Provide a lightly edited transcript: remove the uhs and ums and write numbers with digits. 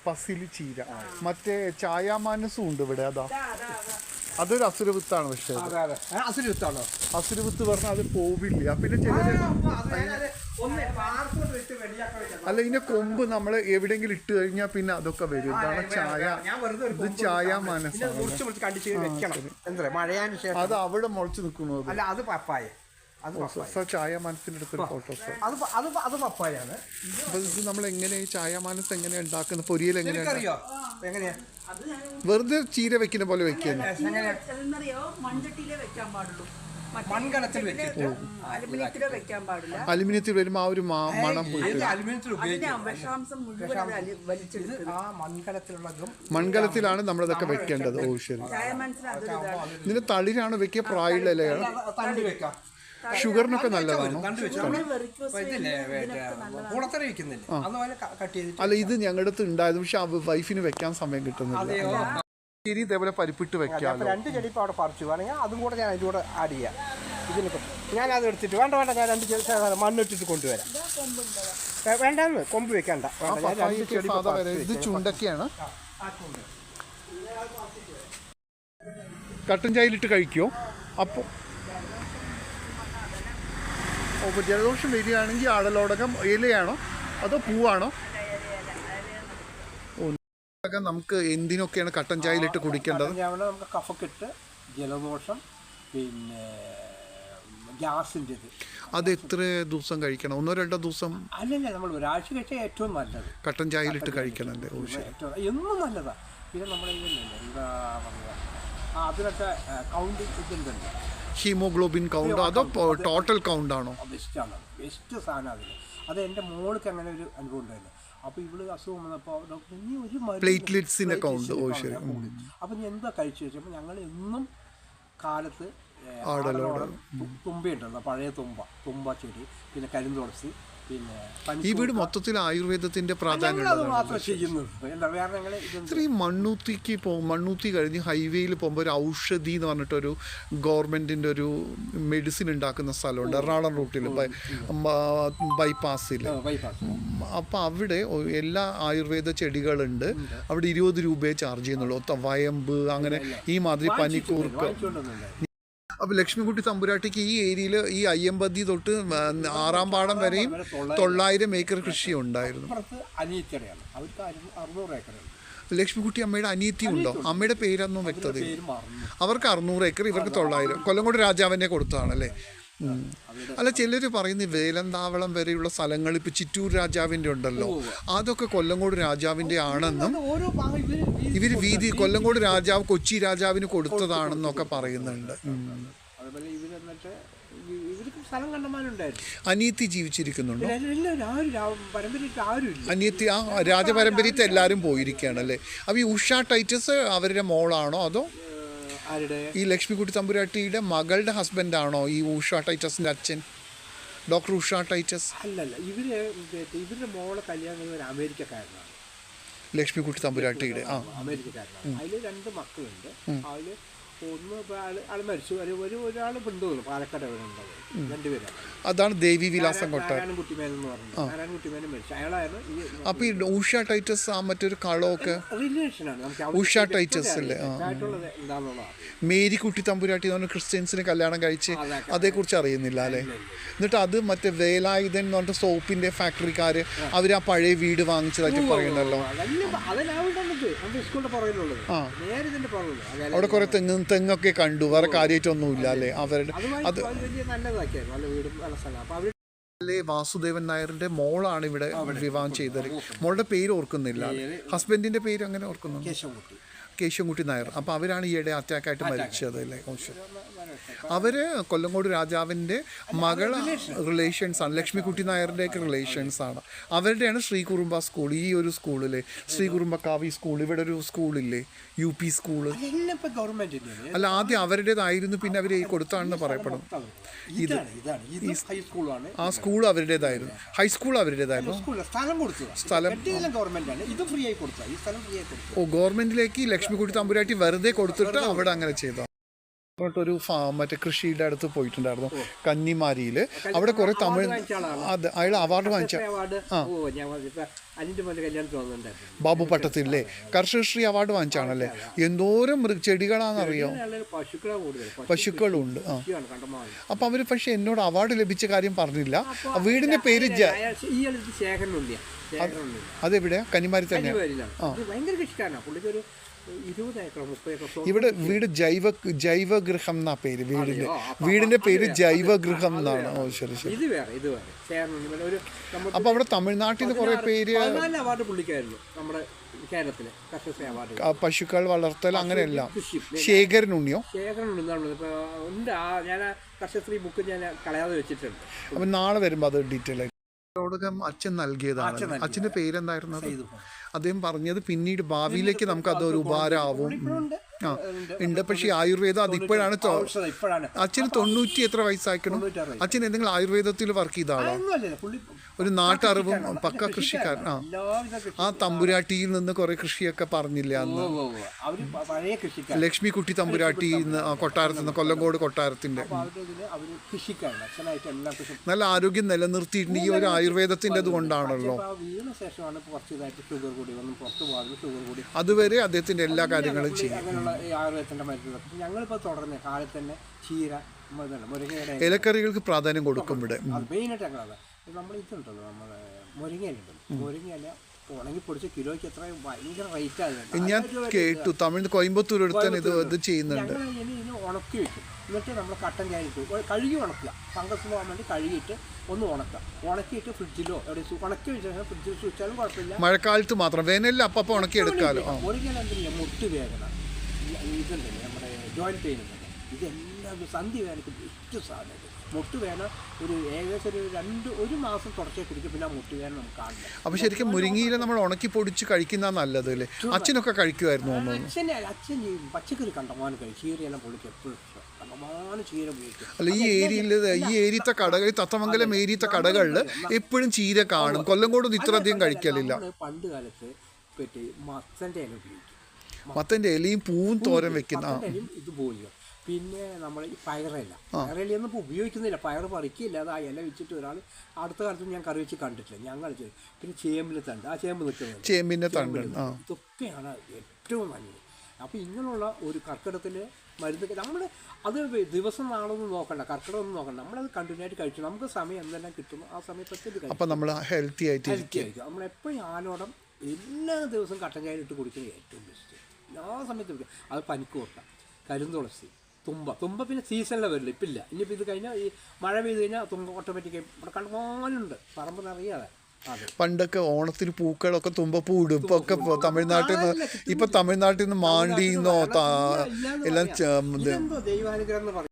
പസിലി ചീര. മറ്റേ ചായാമാനസും ഉണ്ട് ഇവിടെ. അതൊരു അസുരവിത്താണ്. പക്ഷേ അസുരവിത്ത് പറഞ്ഞാൽ അത് പോവില്ല. പിന്നെ ചിലര് അല്ല, ഇതിന്റെ കൊമ്പ് നമ്മൾ എവിടെയെങ്കിലും ഇട്ട് കഴിഞ്ഞാൽ പിന്നെ അതൊക്കെ വരും. ഇതാണ് ചായ. ഇത് ചായാമാനസാണ്. അത് അവിടെ മുളച്ച് നിൽക്കുന്നത്. അത് പപ്പായ. ചായാമാനസിന്റെ അടുത്തൊരു ഫോട്ടോസ്. അത് പപ്പായാണ്. അപ്പൊ ഇത് നമ്മൾ എങ്ങനെ ചായാമാനസ് എങ്ങനെയാ ഉണ്ടാക്കുന്നത്? പൊരിയൽ എങ്ങനെയാ? വെറുതെ ചീര വെക്കുന്ന പോലെ വെക്കുന്നു. അലുമിനിയത്തിൽ വരുമ്പോ ആ ഒരു മണം മൺകലത്തിലാണ് നമ്മളിതൊക്കെ വെക്കേണ്ടത്. ഓ ശരി. ഇതിന് തളിരാണ് വെക്കുക, പ്രായുള്ള ഇലയാണ്. ഷുഗറിനൊക്കെ നല്ലതാണോ? അല്ല, ഇത് ഞങ്ങളുടെ അടുത്ത് ഉണ്ടായത്. പക്ഷെ വൈഫിന് വെക്കാൻ സമയം കിട്ടുന്നില്ല. ശരി, ഇതേപോലെ പരിപ്പിട്ട് വെക്കാം. 2 ചെടി ഇപ്പോൾ അവിടെ പറിച്ചു വേണമെങ്കിൽ അതും കൂടെ ഞാൻ ഇതിലൂടെ ആഡ് ചെയ്യാം. ഞാനത് എടുത്തിട്ട് വേണ്ട ഞാൻ 2 ചെടി മണ്ണിട്ടിട്ട് കൊണ്ടുവരാം. വേണ്ടെന്ന് കൊമ്പ് വെക്കണ്ട. ഇത് ചുണ്ടൊക്കെയാണ്. കട്ടൻ ചായയിലിട്ട് കഴിക്കുമോ? അപ്പോൾ ജലദോഷം വരികയാണെങ്കിൽ ആടലോടകം ഇലയാണോ അതോ പൂവാണോ? നമുക്ക് എന്തിനൊക്കെയാണ് കട്ടൻ ചായയിലിട്ട് കുടിക്കേണ്ടത്? നമുക്ക് കഫക്കെട്ട്, ജലദോഷം, പിന്നെ ഗ്യാസിൻ്റെ അത് എത്ര ദിവസം കഴിക്കണം? 1-2 ദിവസം? അല്ലല്ല, നമ്മൾ ഒരാഴ്ച കഴിച്ചാൽ ഏറ്റവും നല്ലത്. കട്ടൻ ചായയിലിട്ട് കഴിക്കണല്ലേ? എന്നും നല്ലതാണ്. പിന്നെ നമ്മൾ എന്താ പറയുക, അതിനൊക്കെ കൗണ്ട് ഇതുണ്ടല്ലോ, ഹീമോഗ്ലോബിൻ കൗണ്ട് അതോ ടോട്ടൽ കൗണ്ട് ആണോ? ബെസ്റ്റാണ്, ബെസ്റ്റ് സാധനം അതിൽ. അത് എൻ്റെ മോൾക്ക് അങ്ങനെ ഒരു അനുഭവം ഉണ്ടായിരുന്നു. അപ്പോൾ ഇവള് അസുഖം വന്നപ്പോൾ ഡോക്ടർ നീ ഒരു പ്ലേറ്റ്ലെറ്റ്സിൻ്റെ കൗണ്ട്. ഓ ശരി. അപ്പം നീ എന്താ കഴിച്ചു വെച്ചപ്പോൾ ഞങ്ങൾ എന്നും കാലത്ത് തുമ്പയുണ്ടല്ലോ, പഴയ തുമ്പ ചെടി, പിന്നെ കരിന്തുളസി, പിന്നെ ഈ വീട് മൊത്തത്തിൽ ആയുർവേദത്തിന്റെ പ്രാധാന്യം. മണ്ണൂത്തിക്ക് മണ്ണൂത്തി കഴിഞ്ഞ് ഹൈവേയിൽ പോകുമ്പോൾ ഒരു ഔഷധി എന്ന് പറഞ്ഞിട്ടൊരു ഗവൺമെന്റിന്റെ ഒരു മെഡിസിൻ ഉണ്ടാക്കുന്ന സ്ഥലമുണ്ട് എറണാകുളം റൂട്ടിൽ, ബൈപ്പാസിൽ. അപ്പം അവിടെ എല്ലാ ആയുർവേദ ചെടികളുണ്ട്. അവിടെ 20 രൂപയെ ചാർജ് ചെയ്യുന്നുള്ളൂ. വയമ്പ്, അങ്ങനെ ഈ മാതിരി പനിക്കൂർക്ക്. അപ്പോൾ ലക്ഷ്മിക്കുട്ടി തമ്പുരാട്ടിക്ക് ഈ ഏരിയയിൽ ഈ അയ്യമ്പതി തൊട്ട് 6-ാം പാടം വരെയും 900 ഏക്കർ കൃഷി ഉണ്ടായിരുന്നു. ലക്ഷ്മിക്കുട്ടി അമ്മയുടെ അനിയത്തി ഉണ്ടോ? അമ്മയുടെ പേരൊന്നും വ്യക്തത. അവർക്ക് 600 ഏക്കർ, ഇവർക്ക് 900. കൊല്ലങ്കോട് രാജാവിനെ കൊടുത്തതാണല്ലേ? അല്ല, ചിലർ പറയുന്നത് വേലന്താവളം വരെയുള്ള സ്ഥലങ്ങൾ ഇപ്പോൾ ചിറ്റൂർ രാജാവിൻ്റെ ഉണ്ടല്ലോ, അതൊക്കെ കൊല്ലങ്കോട് രാജാവിൻ്റെ ആണെന്നും ഇവർ വീതി കൊല്ലങ്കോട് രാജാവ് കൊച്ചി രാജാവിന് കൊടുത്തതാണെന്നൊക്കെ പറയുന്നുണ്ട്. അനിയത്തി ജീവിച്ചിരിക്കുന്നുണ്ടോ? അനിയത്തി ആ രാജപരമ്പരയിൽ എല്ലാവരും പോയിരിക്കുകയാണല്ലേ? അപ്പോൾ ഈ ഉഷ ടൈറ്റസ് അവരുടെ മോളാണോ അതോ ഈ ലക്ഷ്മിക്കുട്ടി തമ്പുരാട്ടിയുടെ മകളുടെ ഹസ്ബൻഡാണോ ഈ ഉഷ ടൈറ്റസിന്റെ അച്ഛൻ, ഡോക്ടർ ഉഷ ടൈറ്റസ്? അല്ലല്ല, ഇവരുടെ മോളെ കല്യാണം ഒരു അമേരിക്കക്കാരനാണ്. ലക്ഷ്മിക്കുട്ടി തമ്പുരാട്ടിയുടെ അമേരിക്കക്കാരനാണ്. അതിൽ 2 മക്കളുണ്ട്. അതിൽ ഒന്ന് ആൾ മരിച്ചു, ഒരാൾ പെണ്ടു പാലക്കാട് ഉണ്ടാവും. 2 പേരാണ്. അതാണ് ദേവി വിലാസം കൊട്ടാരം. നാരായണൻകുട്ടിമേനൻ എന്ന് പറഞ്ഞു. നാരായണൻകുട്ടിമേനൻ മരിച്ചു. അയാളായിരുന്നു. അപ്പോൾ ഈ ഉഷ ടൈറ്റസ് ആ മറ്റൊരു കളമൊക്കെ റിലേഷനാണ്. ഉഷ ടൈറ്റസ് അല്ലേ? മേരിക്കുട്ടി തമ്പുരാട്ടി എന്ന് പറഞ്ഞ ക്രിസ്ത്യൻസിന് കല്യാണം കഴിച്ച്, അതേക്കുറിച്ച് അറിയുന്നില്ല അല്ലേ? എന്നിട്ട് അത് മറ്റേ വേലായുധൻ എന്ന് പറഞ്ഞിട്ട് സോപ്പിന്റെ ഫാക്ടറിക്കാർ അവർ ആ പഴയ വീട് വാങ്ങിച്ചതായിട്ട് പറയുന്നുണ്ടല്ലോ. അവിടെ കുറെ തെങ്ങൊക്കെ കണ്ടു, വേറെ കാര്യമായിട്ടൊന്നുമില്ല അല്ലേ അവരുടെ? അത് വാസുദേവൻ നായരുടെ മോളാണ് ഇവിടെ വിവാഹം ചെയ്തത്. മോളുടെ പേര് ഓർക്കുന്നില്ല, ഹസ്ബൻഡിന്റെ പേര് അങ്ങനെ ഓർക്കുന്നു, കേശവൻകുട്ടി നായർ. അപ്പോൾ അവരാണ് ഈയിടെ അറ്റാക്കായിട്ട് മരിച്ചത് അല്ലേ? അവര് കൊല്ലങ്കോട് രാജാവിൻ്റെ മകൾ റിലേഷൻസാണ്, ലക്ഷ്മിക്കുട്ടി നായരുടെയൊക്കെ റിലേഷൻസാണ്. അവരുടെയാണ് ശ്രീകുറുമ്പ സ്കൂൾ. ഈ ഒരു സ്കൂളിലെ ശ്രീകുറുമ്പക്കാവി സ്കൂൾ, ഇവിടെ ഒരു സ്കൂളില്ലേ, UP സ്കൂള്. അല്ല, ആദ്യം അവരുടേതായിരുന്നു, പിന്നെ അവർ കൊടുത്താണെന്ന് പറയപ്പെടുന്നു. ആ സ്കൂൾ അവരുടേതായിരുന്നു, ഹൈസ്കൂൾ അവരുടേതായിരുന്നു. സ്ഥലം ഗവൺമെന്റിലേക്ക് ലക്ഷ്മിക്കുട്ടി തമ്പുരാട്ടി വെറുതെ കൊടുത്തിട്ട് അവിടെ അങ്ങനെ ചെയ്തു. ഒരു മറ്റേ കൃഷിയുടെ അടുത്ത് പോയിട്ടുണ്ടായിരുന്നു കന്നിമാരിയിൽ. അവിടെ കുറെ തമിഴ് അത് അയാൾ അവാർഡ് വാങ്ങിച്ച ബാബു പട്ടത്തില്ലേ കർഷകശ്രീ അവാർഡ് വാങ്ങിച്ചാണല്ലേ. എന്തോരം ചെടികളാണെന്നറിയോ, പശുക്കളുണ്ട്. അപ്പം അവർ പക്ഷെ എന്നോട് അവാർഡ് ലഭിച്ച കാര്യം പറഞ്ഞില്ല. വീടിന്റെ പേര് അതെവിടെയാ? കന്നിമാരി തന്നെ. ഇവിടെ വീട് ജൈവഗൃഹം എന്നാ പേര്. വീടിന്റെ പേര് ജൈവഗൃഹം എന്നാണ്. ഓ ശരി ശരി. അപ്പൊ അവിടെ തമിഴ്നാട്ടിൽ നിന്ന് കുറെ പേര് പശുക്കൾ വളർത്തൽ അങ്ങനെയല്ല. ശേഖരനുണ്ണിയോ? അപ്പൊ നാളെ വരുമ്പോ അത് ഡീറ്റെയിൽ ആയിട്ട് അച്ഛൻ നൽകിയതാണ്. അച്ഛന്റെ പേരെന്തായിരുന്നത്? അദ്ദേഹം പറഞ്ഞത് പിന്നീട് ഭാവിയിലേക്ക് നമുക്ക് അതൊരു ഉപകാരമാവും. ഉണ്ട്. പക്ഷേ ആയുർവേദം അതിപ്പോഴാണ്. അച്ഛന് 90 എത്ര വയസ്സായിക്കണം? അച്ഛൻ എന്തെങ്കിലും ആയുർവേദത്തിൽ വർക്ക് ചെയ്താണോ? ഒരു നാട്ടറിവും പക്ക കൃഷിക്കാരൻ. ആ തമ്പുരാട്ടിയിൽ നിന്ന് കുറെ കൃഷിയൊക്കെ പറഞ്ഞില്ലേ അന്ന്? ലക്ഷ്മിക്കുട്ടി തമ്പുരാട്ടി കൊട്ടാരത്തിൽ നിന്ന്, കൊല്ലങ്കോട് കൊട്ടാരത്തിന്റെ. നല്ല ആരോഗ്യം നിലനിർത്തിയിട്ട് ഈ ഒരു ആയുർവേദത്തിന്റെ കൊണ്ടാണല്ലോ. അതുവരെ അദ്ദേഹത്തിന്റെ എല്ലാ കാര്യങ്ങളും ചെയ്യും. ഞങ്ങളിപ്പോൾ തുടർന്ന് കാലത്ത് തന്നെ ചീര, ഇലക്കറികൾക്ക് പ്രാധാന്യം കൊടുക്കും ഇവിടെ. മെയിനായിട്ട് ഞങ്ങളത് നമ്മൾ ഇതുണ്ടല്ലോ, നമ്മുടെ മുരിങ്ങയില ഉണങ്ങി പൊടിച്ച കിലോയ്ക്ക് എത്ര ഭയങ്കര റേറ്റ് ആയതുണ്ട്. ഞാൻ കേട്ടു തമിഴ് കോയമ്പത്തൂർ എടുത്താൽ ഇത് ചെയ്യുന്നുണ്ട്. ഇതിന് ഉണക്കി വെക്കും. എന്നിട്ട് നമ്മൾ കട്ടൻ ചായയിട്ട് കഴുകി ഉണക്കുക. ഫംഗസ് പോകാൻ വേണ്ടി കഴുകിയിട്ട് ഒന്ന് ഉണക്കുക. ഉണക്കിയിട്ട് ഫ്രിഡ്ജിലോ എവിടെ ഉണക്കി വെച്ചാൽ ഫ്രിഡ്ജിൽ സൂക്ഷിച്ചാലും കുഴപ്പമില്ല. മഴക്കാലത്ത് മാത്രം, വേനലിൽ അപ്പം ഉണക്കി എടുക്കാമല്ലോ. മുരിങ്ങയില എന്തില്ല, മുട്ട് വേദന, ഇതുണ്ടല്ലേ നമ്മുടെ ജോയിൻറ്റ് പെയിൻ ഉണ്ടല്ലോ, ഇതെല്ലാം സന്ധി വേദനയ്ക്ക് ഏറ്റവും സാധനം. മുട്ടുവേദന ഒരു ഏകദേശം ഒരു മാസം തുടച്ചേ കുടിക്കും, പിന്നെ ആ മുട്ടുവേദന നമുക്ക് കാണില്ല. അപ്പോൾ ശരിക്കും മുരിങ്ങയില നമ്മൾ ഉണക്കി പൊടിച്ച് കഴിക്കുന്ന നല്ലത് അല്ലേ? അച്ഛനൊക്കെ കഴിക്കുമായിരുന്നു. അച്ഛൻ ചെയ്യും പച്ചക്കറി കണ്ടമാനം കഴിക്കും. ചീരയെല്ലാം പൊളിക്കും, എപ്പോഴും കണ്ടമാനം ചീര ഉപയോഗിക്കും. അല്ല ഈ ഏരിയത്തെ കടകളിൽ, തത്തമംഗലം ഏരിയത്തെ കടകളിൽ എപ്പോഴും ചീര കാണും. കൊല്ലങ്കോടൊന്നും ഇത്രയധികം കഴിക്കലില്ല. പണ്ട് കാലത്ത് മത്തൻ്റെ ഇല ഉപയോഗിക്കും. മത്തൻ്റെ ഇലയും പൂവും തോരൻ വെക്കുന്ന ഇതുപോലെ. പിന്നെ നമ്മൾ ഈ പയറിലൊന്നും ഇപ്പോൾ ഉപയോഗിക്കുന്നില്ല. പയർ പറിക്കില്ല. അത് ആ ഇല വെച്ചിട്ട് ഒരാൾ അടുത്ത കാലത്ത് ഞാൻ കറി വെച്ച് കണ്ടിട്ടില്ല. ഞങ്ങൾ ചെയ്യും. പിന്നെ ചേമ്പിൻ്റെ തണ്ട്, ആ ചേമ്പ് നിൽക്കുന്നത്, ചേമ്പിൻ്റെ തണ്ട്, ഇതൊക്കെയാണ് ഏറ്റവും നല്ലത്. അപ്പോൾ ഇങ്ങനെയുള്ള ഒരു കർക്കിടകത്തിൽ മരുന്ന് നമ്മൾ അത് ദിവസം നാളൊന്നും നോക്കണ്ട, കർക്കിടകമൊന്നും നോക്കണ്ട. നമ്മളത് കണ്ടിന്യൂ ആയിട്ട് കഴിച്ചു. നമുക്ക് സമയം എന്തെല്ലാം കിട്ടുന്നു ആ സമയത്തൊക്കെ അപ്പോൾ നമ്മൾ ഹെൽത്തി ആയിരിക്കും. നമ്മളെപ്പോഴും ആലോടം എല്ലാ ദിവസവും കട്ടൻ ചായ ഇട്ട് കുടിക്കുന്നത് ഏറ്റവും ബെസ്റ്റ്. എല്ലാ സമയത്തും കുടിക്കുക. അത് പനിക്ക് കൊടുക്കാം. കരിന്തുളസി, തുമ്പ പിന്നെ സീസണിൽ വരില്ല, ഇപ്പം ഇല്ല. ഇനിയിപ്പോൾ ഇത് കഴിഞ്ഞാൽ ഈ മഴ പെയ്ത് കഴിഞ്ഞാൽ തുമ്പ ഓട്ടോമാറ്റിക്കായി ഇവിടെ കണ്ടുപോകാനുണ്ട്, പറമ്പ് നിറയാതെ. പണ്ടൊക്കെ ഓണത്തിന് പൂക്കളൊക്കെ തുമ്പപ്പൂ ഇടും. ഇപ്പൊ ഒക്കെ തമിഴ്നാട്ടിൽ നിന്ന് മാണ്ടിന്നോ എല്ലാം ദൈവാനുഗ്രഹം എന്ന് പറയും.